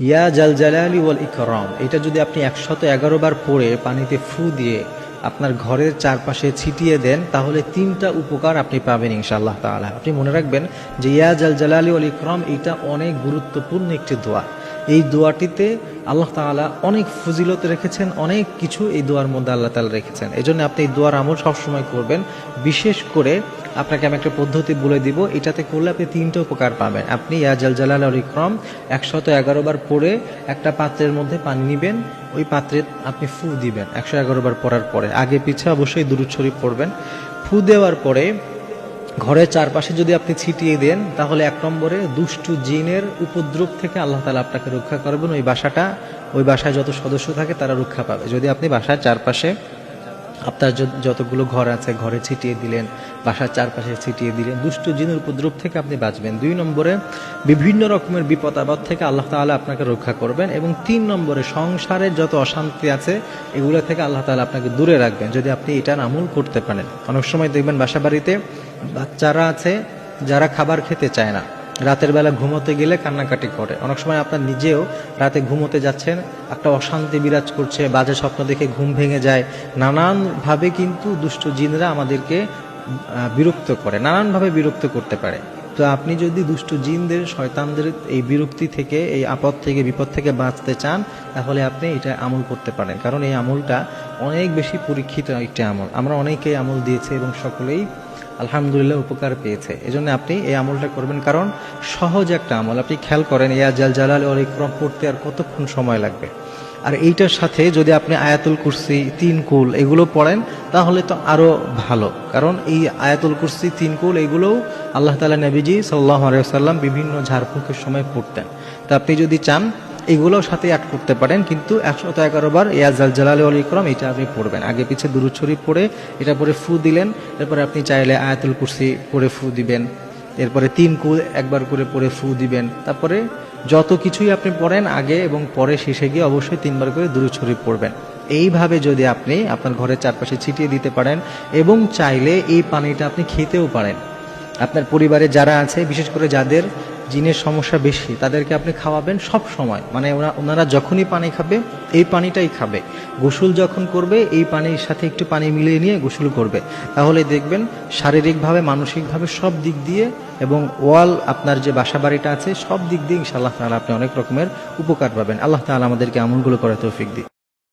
ইয়া জাল জালালি ওয়াল ইকরাম, এটা যদি আপনি 111 বার পড়ে পানিতে ফু দিয়ে আপনার ঘরের চারপাশে ছিটিয়ে দেন, তাহলে 3টা উপকার আপনি পাবেন ইনশাআল্লাহ তাআলা। আপনি মনে রাখবেন যে ইয়া জাল জালালি ওয়াল ইকরাম এটা অনেক গুরুত্বপূর্ণ একটি দোয়া। এই দোয়াটিতে আল্লাহ তাআলা অনেক ফজিলত রেখেছেন, অনেক কিছু এই দোয়ার মধ্যে আল্লাহ তাআলা রেখেছেন। এজন্য আপনি এই দোয়ার আমল সবসময় করবেন। বিশেষ করে আপনাকে আমি একটা পদ্ধতি বলে দিব, এটাতে করলে আপনি 3টা উপকার পাবেন। আপনি ইয়া জাল জালাল ওয়াল ইকরাম 111 বার পড়ে একটা পাত্রের মধ্যে পানি নেবেন, ওই পাত্রে আপনি ফু দিবেন 111 বার পড়ার পরে। আগে পিছে অবশ্যই দুরূদ শরীফ পড়বেন। ফু দেওয়ার পরে ঘরের চারপাশে যদি আপনি ছিটিয়ে দেন, তাহলে 1 নম্বরে দুষ্টু জিনের উপদ্রব থেকে আল্লাহ তাআলা আপনাকে রক্ষা করবেন। ওই বাসায় যত সদস্য থাকে তারা রক্ষা পাবে। যদি আপনি বাসার চারপাশে আপনার যতগুলো ঘর আছে ঘরে ছিটিয়ে দিলেন, বাসার চারপাশে ছিটিয়ে দিলেন, দুষ্টু জিনের উপদ্রব থেকে আপনি বাঁচবেন। 2 নম্বরে বিভিন্ন রকমের বিপদ আপদ থেকে আল্লাহ তাআলা আপনাকে রক্ষা করবেন। এবং 3 নম্বরে সংসারের যত অশান্তি আছে এগুলো থেকে আল্লাহ তাআলা আপনাকে দূরে রাখবেন, যদি আপনি এটার আমল করতে পারেন। অনেক সময় দেখবেন বাসা বাড়িতে বাচ্চারা আছে যারা খাবার খেতে চায় না, রাতের বেলা ঘুমোতে গেলে কান্নাকাটি করে। অনেক সময় আপনার নিজেও রাতে ঘুমোতে যাচ্ছেন, একটা অশান্তি বিরাজ করছে, বাজে স্বপ্ন দেখে ঘুম ভেঙে যায়। নানানভাবে কিন্তু দুষ্ট জিনরা আমাদেরকে বিরক্ত করে, নানানভাবে বিরক্ত করতে পারে। তো আপনি যদি দুষ্ট জিনদের, শয়তানদের এই বিরক্তি থেকে, এই আপদ থেকে, বিপদ থেকে বাঁচতে চান, তাহলে আপনি এটা আমল করতে পারেন। কারণ এই আমলটা অনেক বেশি পরীক্ষিত একটি আমল। আমরা অনেকেই আমল দিয়েছি এবং সকলেই আলহামদুলিল্লাহ উপকার পেয়েছে। এজন্য আপনি এই আমলটা করবেন, কারণ সহজ একটা আমল। আপনি খেয়াল করেন ইয়া জাল জালাল ওয়াল ইকরাম পড়তে আর কতক্ষণ সময় লাগবে। আর এইটার সাথে যদি আপনি আয়াতুল কুরসি, 3 কুল এগুলো পড়েন, তাহলে তো আরো ভালো। কারণ এই আয়াতুল কুরসি, 3 কুল এগুলোও আল্লাহ তাআলা নবীজি সাল্লাল্লাহু আলাইহি ওয়াসাল্লাম বিভিন্ন ঝাড়ফুঁকের সময় পড়তেন। তো আপনি যদি চান এগুলোর সাথে অ্যাড করতে পারেন, কিন্তু 111 বার ইয়া জাল জালালি ওয়াল ইকরাম এটা আপনি পড়বেন। আগে পিছে দুরূদ শরীফ পড়ে এটা পরে ফু দিলেন, এরপরে আপনি চাইলে আয়াতুল কুরসি পড়ে ফু দিবেন, এরপরে 3 কুল একবার করে পড়ে ফু দিবেন। তারপরে যত কিছুই আপনি পড়েন আগে এবং পরে শেষে গিয়ে অবশ্যই 3 বার করে দুরূদ শরীফ পড়বেন। এইভাবে যদি আপনি আপনার ঘরের চারপাশে ছিটিয়ে দিতে পারেন এবং চাইলে এই পানিটা আপনি খেতেও পারেন, আপনার পরিবারে যারা আছে, বিশেষ করে যাদের জিনের সমস্যা বেশি, তাদেরকে আপনি খাওয়াবেন সব সময়। মানে ওনারা যখনই পানি খাবে এই পানিটাই খাবে। গোসল যখন করবে এই পানির সাথে একটু পানি মিলিয়ে নিয়ে গোসল করবে। তাহলে দেখবেন শারীরিকভাবে, মানসিকভাবে সব দিক দিয়ে এবং আপনার যে বাসা বাড়িটা আছে সব দিক দিয়ে ইনশাআল্লাহ তাআলা আপনি অনেক রকমের উপকার পাবেন। আল্লাহ তাআলা আমাদেরকে আমলগুলো করার তৌফিক দিন।